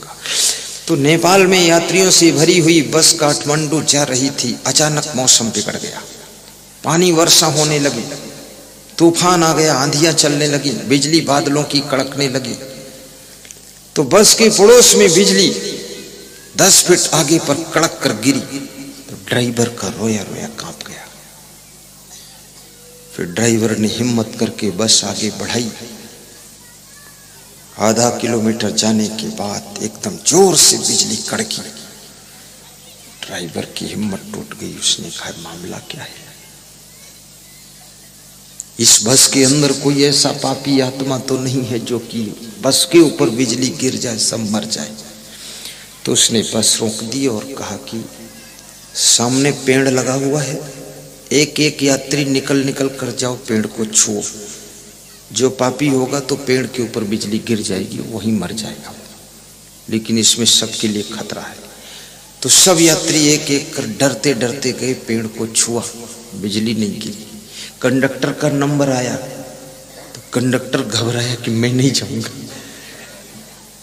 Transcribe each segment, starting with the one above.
जाऊंगा। तो नेपाल में यात्रियों से भरी हुई बस काठमांडू जा रही थी। अचानक मौसम बिगड़ गया, पानी वर्षा होने लगी, तूफान आ गया, आंधियां चलने लगी, बिजली बादलों की कड़कने लगी। तो बस के पड़ोस में बिजली 10 फीट आगे पर कड़क कर गिरी। तो ड्राइवर का रोया रोया कांप गया। फिर ड्राइवर ने हिम्मत करके बस आगे बढ़ाई। आधा किलोमीटर जाने के बाद एकदम जोर से बिजली कड़की। ड्राइवर की हिम्मत टूट गई। उसने कहा, मामला क्या है? इस बस के अंदर कोई ऐसा पापी आत्मा तो नहीं है जो कि बस के ऊपर बिजली गिर जाए सब मर जाए? तो उसने बस रोक दी और कहा कि सामने पेड़ लगा हुआ है, एक एक यात्री निकल निकल कर जाओ, पेड़ को छुओ। जो पापी होगा तो पेड़ के ऊपर बिजली गिर जाएगी, वही मर जाएगा, लेकिन इसमें सबके लिए खतरा है। तो सब यात्री एक एक कर डरते डरते गए, पेड़ को छुआ, बिजली नहीं गिरी। कंडक्टर का नंबर आया तो कंडक्टर घबराया कि मैं नहीं जाऊंगा।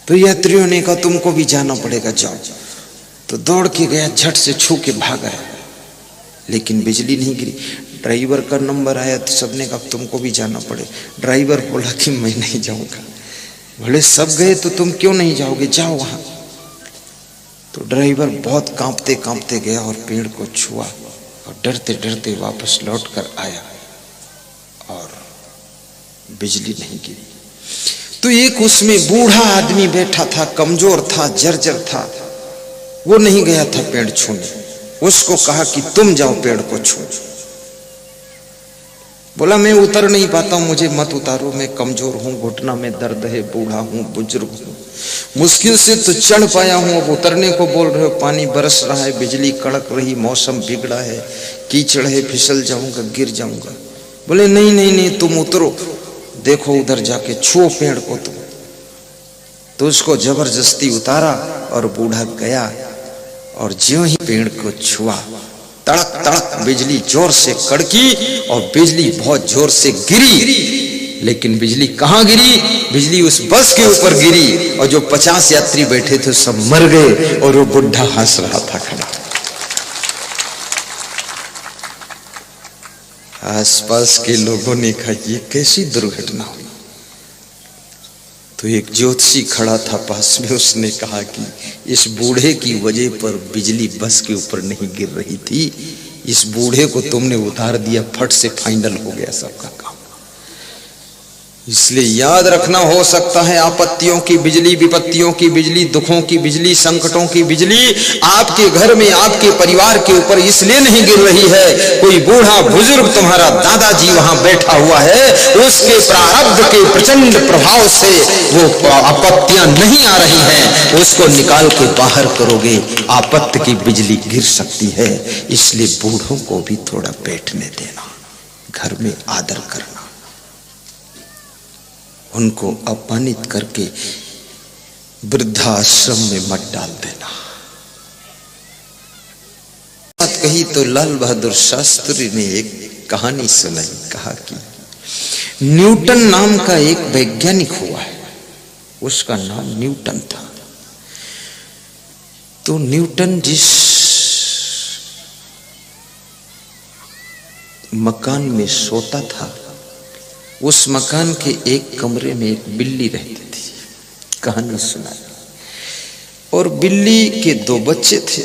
तो यात्रियों ने कहा, तुमको भी जाना पड़ेगा, जाओ। तो दौड़ के गया, झट से छू के भागा, लेकिन बिजली नहीं गिरी। ड्राइवर का नंबर आया तो सबने कहा, तुमको भी जाना पड़े। ड्राइवर बोला कि मैं नहीं जाऊंगा। बोले, सब गए तो तुम क्यों नहीं जाओगे, जाओ वहां। तो ड्राइवर बहुत कांपते कांपते गया और पेड़ को छुआ और डरते डरते वापस लौट कर आया और बिजली नहीं गिरी। तो एक उसमें बूढ़ा आदमी बैठा था, कमजोर था, जर्जर था, वो नहीं गया था पेड़ छूने। उसको कहा कि तुम जाओ पेड़ को छू। बोला, मैं उतर नहीं पाता हूं, मुझे मत उतारो, मैं कमजोर हूं, घुटना में दर्द है, बूढ़ा हूं, बुजुर्ग हूं, मुश्किल से तो चढ़ पाया हूं, अब उतरने को बोल रहे हो, पानी बरस रहा है, बिजली कड़क रही, मौसम बिगड़ा है, कीचड़ है, फिसल जाऊंगा, गिर जाऊंगा। बोले, नहीं नहीं नहीं, तुम उतरो, देखो उधर जाके छुओ पेड़ को तुम। तो उसको जबरदस्ती उतारा और बूढ़ा गया और ज्यों ही पेड़ को छुआ, तड़क तड़क बिजली जोर से कड़की और बिजली बहुत जोर से गिरी। लेकिन बिजली कहां गिरी? बिजली उस बस के ऊपर गिरी और जो 50 यात्री बैठे थे सब मर गए और वो बुढ़ा हंस रहा था खड़ा। आसपास के लोगों ने कहा, ये कैसी दुर्घटना हुई? तो एक ज्योतिषी खड़ा था पास में, उसने कहा कि इस बूढ़े की वजह पर बिजली बस के ऊपर नहीं गिर रही थी, इस बूढ़े को तुमने उतार दिया, फट से फाइनल हो गया सबका काम। इसलिए याद रखना, हो सकता है आपत्तियों की बिजली, विपत्तियों की बिजली, दुखों की बिजली, संकटों की बिजली आपके घर में, आपके परिवार के ऊपर इसलिए नहीं गिर रही है, कोई बूढ़ा बुजुर्ग तुम्हारा दादाजी वहां बैठा हुआ है, उसके प्रारब्ध के प्रचंड प्रभाव से वो आपत्तियां नहीं आ रही हैं, उसको निकाल के बाहर करोगे, आपत्ति की बिजली गिर सकती है। इसलिए बूढ़ों को भी थोड़ा बैठने देना, घर में आदर करना, उनको अपमानित करके वृद्धाश्रम में मत डाल देना। बात कही तो लाल बहादुर शास्त्री ने एक कहानी सुनाई। कहा कि न्यूटन नाम का एक वैज्ञानिक हुआ है, उसका नाम न्यूटन था। तो न्यूटन जिस मकान में सोता था, उस मकान के एक कमरे में एक बिल्ली रहती थी। कहानी सुनाई। और बिल्ली के 2 बच्चे थे।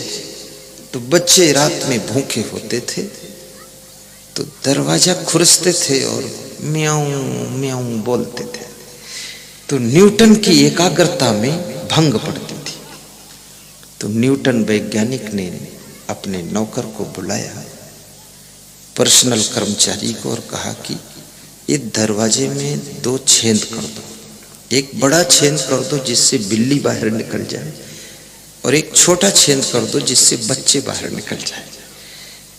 तो बच्चे रात में भूखे होते थे तो दरवाजा खुरसते थे और म्याऊं म्याऊं बोलते थे। तो न्यूटन की एकाग्रता में भंग पड़ती थी। तो न्यूटन वैज्ञानिक ने अपने नौकर को बुलाया, पर्सनल कर्मचारी को, और कहा कि ये दरवाजे में 2 छेद कर दो, एक बड़ा छेद कर दो जिससे बिल्ली बाहर निकल जाए और एक छोटा छेद कर दो जिससे बच्चे बाहर निकल जाए।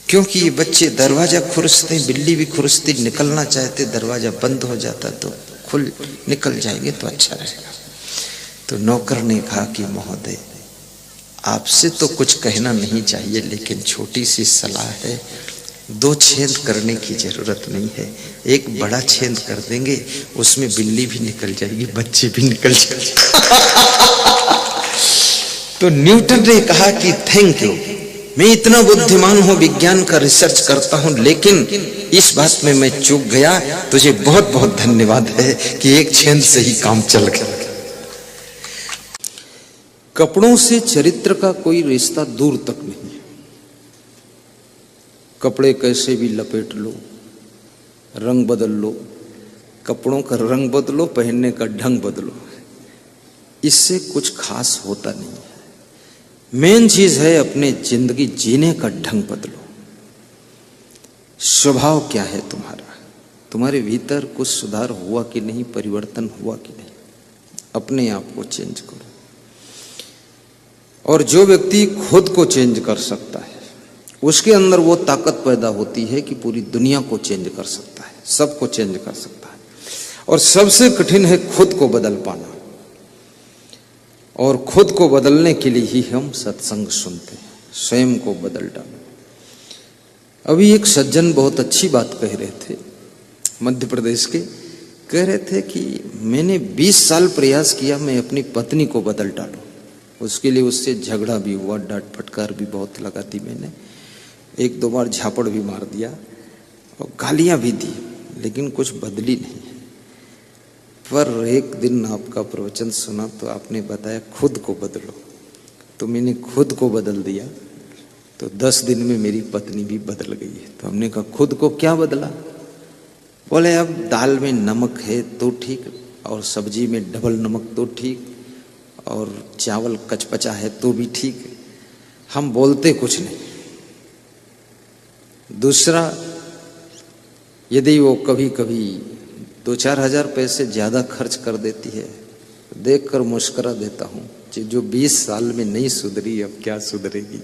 क्योंकि ये बच्चे दरवाजा खुरसते, बिल्ली भी खुरसती, निकलना चाहते, दरवाजा बंद हो जाता तो खुल निकल जाएंगे तो अच्छा रहेगा। तो नौकर ने कहा कि महोदय, आपसे तो कुछ कहना नहीं चाहिए, लेकिन छोटी सी सलाह है, 2 छेद करने की जरूरत नहीं है, एक बड़ा छेद कर देंगे, उसमें बिल्ली भी निकल जाएगी, बच्चे भी निकल जाएंगे। तो न्यूटन ने कहा कि थैंक यू, मैं इतना बुद्धिमान हूं, विज्ञान का रिसर्च करता हूं, लेकिन इस बात में मैं चूक गया, तुझे बहुत बहुत धन्यवाद है कि एक छेद से ही काम चल गया। कपड़ों से चरित्र का कोई रिश्ता दूर तक नहीं है। कपड़े कैसे भी लपेट लो, रंग बदल लो, कपड़ों का रंग बदलो, पहनने का ढंग बदलो, इससे कुछ खास होता नहीं है। मेन चीज है अपने जिंदगी जीने का ढंग बदलो। स्वभाव क्या है तुम्हारा, तुम्हारे भीतर कुछ सुधार हुआ कि नहीं, परिवर्तन हुआ कि नहीं, अपने आप को चेंज करो। और जो व्यक्ति खुद को चेंज कर सकता है, उसके अंदर वो ताकत पैदा होती है कि पूरी दुनिया को चेंज कर सकता है, सबको चेंज कर सकता है। और सबसे कठिन है खुद को बदल पाना, और खुद को बदलने के लिए ही हम सत्संग सुनते हैं। स्वयं को बदल डालो। अभी एक सज्जन बहुत अच्छी बात कह रहे थे, मध्य प्रदेश के, कह रहे थे कि मैंने 20 साल प्रयास किया मैं अपनी पत्नी को बदल डालूं। उसके लिए उससे झगड़ा भी हुआ, डांट फटकार भी बहुत लगा दी मैंने, 1-2 बार झापड़ भी मार दिया और गालियां भी दी, लेकिन कुछ बदली नहीं। पर एक दिन आपका प्रवचन सुना तो आपने बताया खुद को बदलो, तो मैंने खुद को बदल दिया, तो 10 दिन में मेरी पत्नी भी बदल गई है। तो हमने कहा खुद को क्या बदला? बोले अब दाल में नमक है तो ठीक, और सब्जी में डबल नमक तो ठीक, और चावल कचपचा है तो भी ठीक, हम बोलते कुछ नहीं। दूसरा, यदि वो कभी कभी 2-4 हजार पैसे ज्यादा खर्च कर देती है, देखकर मुस्कुरा देता हूँ, जो 20 साल में नहीं सुधरी अब क्या सुधरेगी।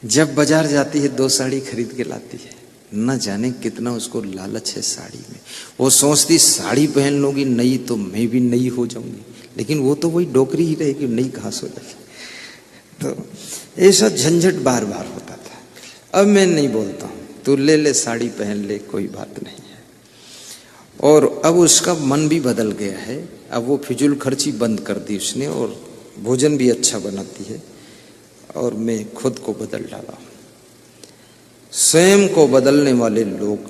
जब बाजार जाती है 2 साड़ी खरीद के लाती है, न जाने कितना उसको लालच है साड़ी में। वो सोचती साड़ी पहन लूंगी नई तो मैं भी नई हो जाऊंगी, लेकिन वो तो वही डोकरी ही रहेगी, नई कहाँ से हो जाएगी। तो ऐसा झंझट बार बार होता था। अब मैं नहीं बोलता हूँ, तू ले ले साड़ी पहन ले, कोई बात नहीं है। और अब उसका मन भी बदल गया है, अब वो फिजूल खर्ची बंद कर दी उसने, और भोजन भी अच्छा बनाती है, और मैं खुद को बदल डाला। स्वयं को बदलने वाले लोग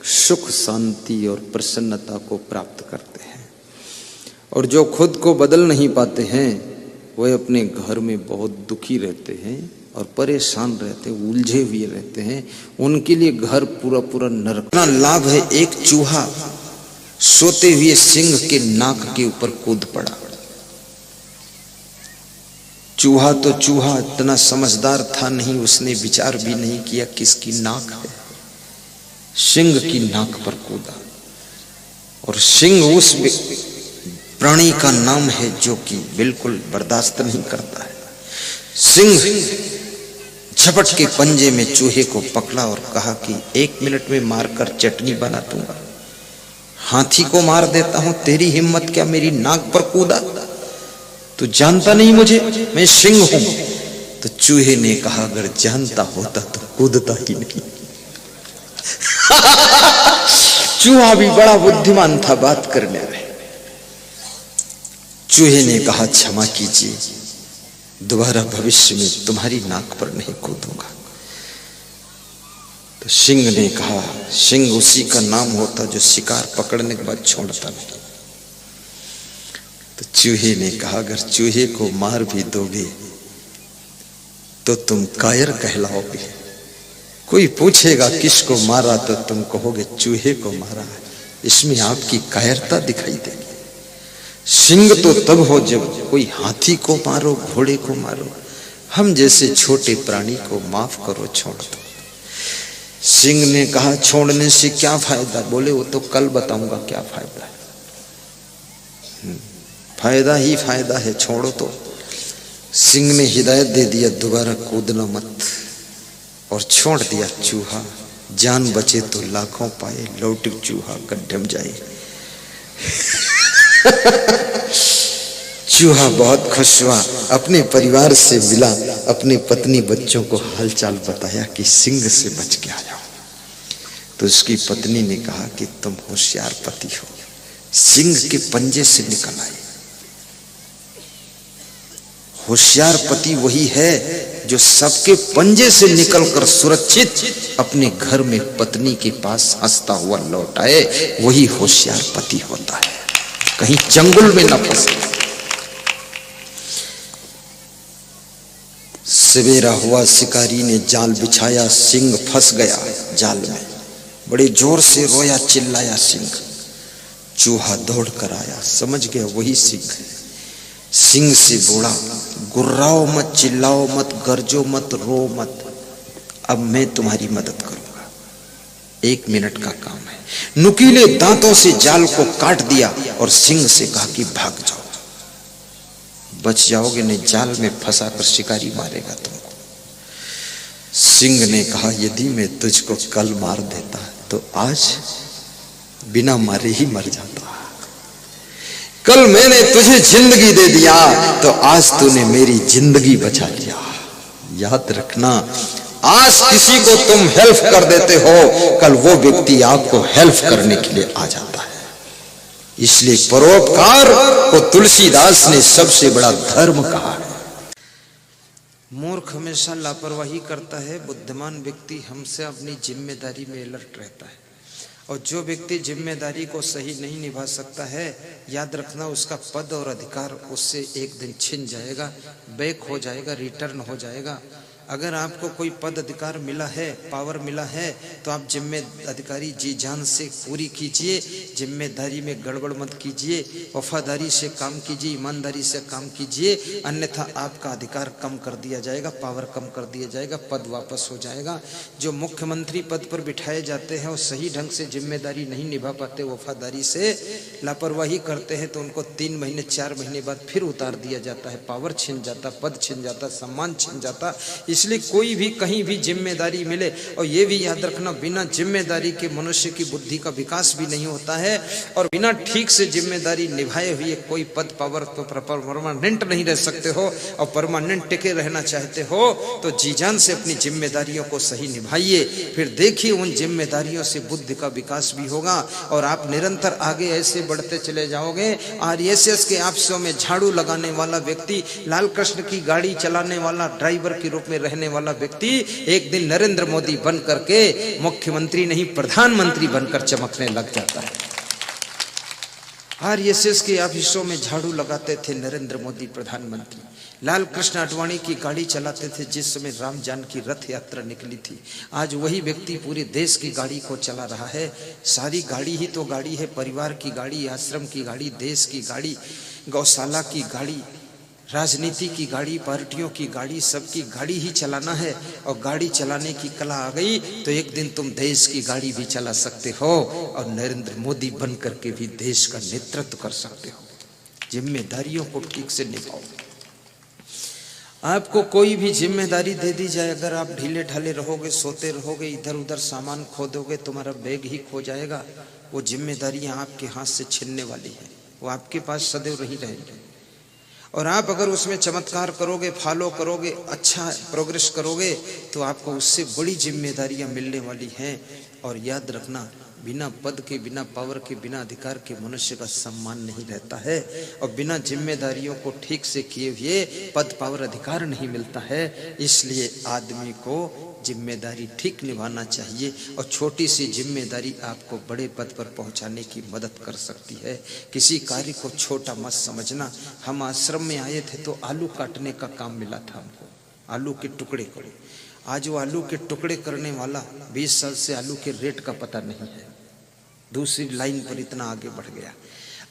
सुख, शांति और प्रसन्नता को प्राप्त करते हैं, और जो खुद को बदल नहीं पाते हैं वह अपने घर में बहुत दुखी रहते हैं और परेशान रहते हैं, उलझे हुए रहते हैं। उनके लिए घर पूरा पूरा नरक। इतना लाभ है, एक चूहा सोते हुए सिंह के नाक के ऊपर कूद पड़ा। चूहा तो चूहा, इतना समझदार था नहीं, उसने विचार भी नहीं किया किसकी नाक है, सिंह की नाक पर कूदा। और सिंह उस प्राणी का नाम है जो कि बिल्कुल बर्दाश्त नहीं करता है। सिंह झपट के पंजे में चूहे को पकड़ा और कहा कि 1 मिनट में मारकर चटनी बना दूंगा, हाथी को मार देता हूं, तेरी हिम्मत क्या मेरी नाक पर कूदा? तू जानता नहीं मुझे, मैं सिंह हूं। तो चूहे ने कहा अगर जानता होता तो कूदता ही नहीं। चूहा भी बड़ा बुद्धिमान था बात करने में। चूहे ने कहा क्षमा कीजिए, दोबारा भविष्य में तुम्हारी नाक पर नहीं कूदूंगा। तो सिंह ने कहा, सिंह उसी का नाम होता जो शिकार पकड़ने के बाद छोड़ता नहीं। तो चूहे ने कहा अगर चूहे को मार भी दोगे तो तुम कायर कहलाओगे। कोई पूछेगा किसको मारा तो तुम कहोगे चूहे को मारा है, इसमें आपकी कायरता दिखाई देगी। सिंह तो तब हो जब कोई हाथी को मारो, घोड़े को मारो, हम जैसे छोटे प्राणी को माफ करो, छोड़ दो। सिंह ने कहा छोड़ने से क्या फायदा? बोले वो तो कल बताऊंगा क्या फायदा है। फायदा ही फायदा है, छोड़ो तो। सिंह ने हिदायत दे दिया दोबारा कूदना मत, और छोड़ दिया चूहा। जान बचे तो लाखों पाए, लौट चूहा गड्ढे में जाए। चूहा बहुत खुश हुआ, अपने परिवार से मिला, अपनी पत्नी बच्चों को हालचाल बताया कि सिंह से बच के आ जाओ। तो उसकी पत्नी ने कहा कि तुम होशियार पति हो, सिंह के पंजे से निकल आए। होशियार पति वही है जो सबके पंजे से निकलकर सुरक्षित अपने घर में पत्नी के पास हंसता हुआ लौट आए। वही होशियार पति होता है, कहीं चंगुल में न फंसे। सवेरा हुआ, शिकारी ने जाल बिछाया, सिंह फंस गया जाल में। बड़े जोर से रोया, चिल्लाया सिंह। चूहा दौड़ कर आया, समझ गया वही सिंह है। सिंह से बोला, गुर्राओ मत, चिल्लाओ मत, गरजो मत, रो मत, अब मैं तुम्हारी मदद करूंगा, 1 मिनट का काम है। नुकीले दांतों से जाल को काट दिया और सिंह से कहा कि भाग जाओ, बच जाओगे, नहीं जाल में फंसाकर शिकारी मारेगा तुमको। सिंह ने कहा, यदि मैं तुझको कल मार देता तो आज बिना मारे ही मर जाता। कल मैंने तुझे जिंदगी दे दिया तो आज तूने मेरी जिंदगी बचा लिया। याद रखना, आज किसी को तुम हेल्प कर देते हो, कल वो व्यक्ति आपको हेल्प करने के लिए आ जाता है। इसलिए परोपकार को तुलसीदास ने सबसे बड़ा धर्म कहा है। मूर्ख हमेशा लापरवाही करता है, बुद्धिमान व्यक्ति हमसे अपनी जिम्मेदारी में अलर्ट रहता है। और जो व्यक्ति जिम्मेदारी को सही नहीं निभा सकता है, याद रखना उसका पद और अधिकार उससे एक दिन छिन जाएगा, बैक हो जाएगा, रिटर्न हो जाएगा। अगर आपको कोई पद अधिकार मिला है, पावर मिला है, तो आप जिम्मेदारी जी जान से पूरी कीजिए, जिम्मेदारी में गड़बड़ मत कीजिए, वफादारी से काम कीजिए, ईमानदारी से काम कीजिए, अन्यथा आपका अधिकार कम कर दिया जाएगा, पावर कम कर दिया जाएगा, पद वापस हो जाएगा। जो मुख्यमंत्री पद पर बिठाए जाते हैं वो सही ढंग से जिम्मेदारी नहीं निभा पाते, वफादारी से लापरवाही करते हैं, तो उनको 3 महीने 4 महीने बाद फिर उतार दिया जाता है, पावर छिन जाता, पद छिन जाता, सम्मान छिन जाता। इसलिए कोई भी कहीं भी जिम्मेदारी मिले, और ये भी याद रखना, बिना जिम्मेदारी के मनुष्य की बुद्धि का विकास भी नहीं होता है, और बिना ठीक से जिम्मेदारी निभाए हुए कोई पद पावर तो परमानेंट नहीं रह सकते हो। और परमानेंट टिके रहना चाहते हो तो जी जान से अपनी जिम्मेदारियों को सही निभाइए, फिर देखिए उन जिम्मेदारियों से बुद्धि का विकास भी होगा और आप निरंतर आगे ऐसे बढ़ते चले जाओगे। आरएसएस के ऑफिसों में झाड़ू लगाने वाला व्यक्ति, लाल कृष्ण की गाड़ी चलाने वाला, ड्राइवर के रूप में रहने वाला व्यक्ति एक दिन नरेंद्र मोदी बन करके मुख्यमंत्री नहीं प्रधानमंत्री बनकर चमकने लग जाता है। आरएसएस के ऑफिसों में झाड़ू लगाते थे नरेंद्र मोदी प्रधानमंत्री, लाल कृष्ण आडवाणी की गाड़ी चलाते थे जिस समय राम जानकी रथ यात्रा निकली थी। आज वही व्यक्ति पूरे देश की गाड़ी को चला रहा है। सारी गाड़ी ही तो गाड़ी है, परिवार की गाड़ी, आश्रम की गाड़ी, देश की गाड़ी, गौशाला की गाड़ी, राजनीति की गाड़ी, पार्टियों की गाड़ी, सबकी गाड़ी ही चलाना है। और गाड़ी चलाने की कला आ गई तो एक दिन तुम देश की गाड़ी भी चला सकते हो और नरेंद्र मोदी बन करके भी देश का नेतृत्व कर सकते हो। जिम्मेदारियों को ठीक से निभाओ। आपको कोई भी जिम्मेदारी दे दी जाए, अगर आप ढीले ढाले रहोगे, सोते रहोगे, इधर उधर सामान खो दोगे, तुम्हारा बैग ही खो जाएगा। वो जिम्मेदारियां आपके हाथ से छिनने वाली है, वो आपके पास सदैव नहीं रहेंगी। और आप अगर उसमें चमत्कार करोगे, फॉलो करोगे, अच्छा प्रोग्रेस करोगे, तो आपको उससे बड़ी जिम्मेदारियां मिलने वाली हैं। और याद रखना, बिना पद के, बिना पावर के, बिना अधिकार के मनुष्य का सम्मान नहीं रहता है, और बिना जिम्मेदारियों को ठीक से किए हुए पद पावर अधिकार नहीं मिलता है। इसलिए आदमी को जिम्मेदारी ठीक निभाना चाहिए, और छोटी सी जिम्मेदारी आपको बड़े पद पर पहुंचाने की मदद कर सकती है। किसी कार्य को छोटा मत समझना। हम आश्रम में आए थे तो आलू काटने का काम मिला था हमको, आलू के टुकड़े करे। आज वो आलू के टुकड़े करने वाला 20 साल से आलू के रेट का पता नहीं है, दूसरी लाइन पर इतना आगे बढ़ गया।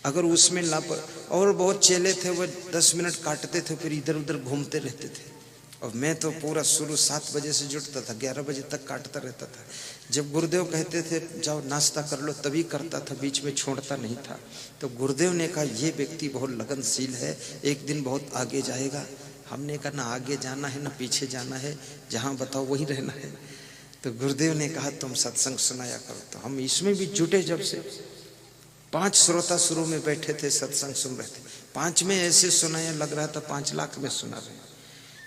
अगर उसमें और बहुत चेले थे, वो 10 मिनट काटते थे फिर इधर उधर घूमते रहते थे। और मैं तो पूरा शुरू 7 बजे से जुटता था, 11 बजे तक काटता रहता था। जब गुरुदेव कहते थे जाओ नाश्ता कर लो, तभी करता था, बीच में छोड़ता नहीं था। तो गुरुदेव ने कहा ये व्यक्ति बहुत लगनशील है, एक दिन बहुत आगे जाएगा। हमने कहा ना आगे जाना है ना पीछे जाना है, जहाँ बताओ वहीं रहना है। तो गुरुदेव ने कहा तुम सत्संग सुनाया करो। तो हम इसमें भी जुटे। जब से 5 श्रोता शुरू में बैठे थे, सत्संग सुन रहे थे, 5 में ऐसे सुनाया लग रहा था 5 लाख में सुना रहे।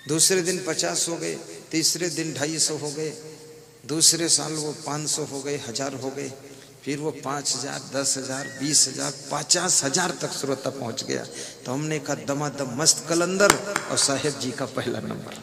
दूसरे दिन 50 हो गए, तीसरे दिन 250 हो गए, दूसरे साल वो 500 हो गए, 1000 हो गए। फिर वो 5,000, 10,000, 20,000, 50,000 तक श्रोता पहुंच गया। तो हमने कहा दमादम मस्त कलंदर और साहेब जी का पहला नंबर।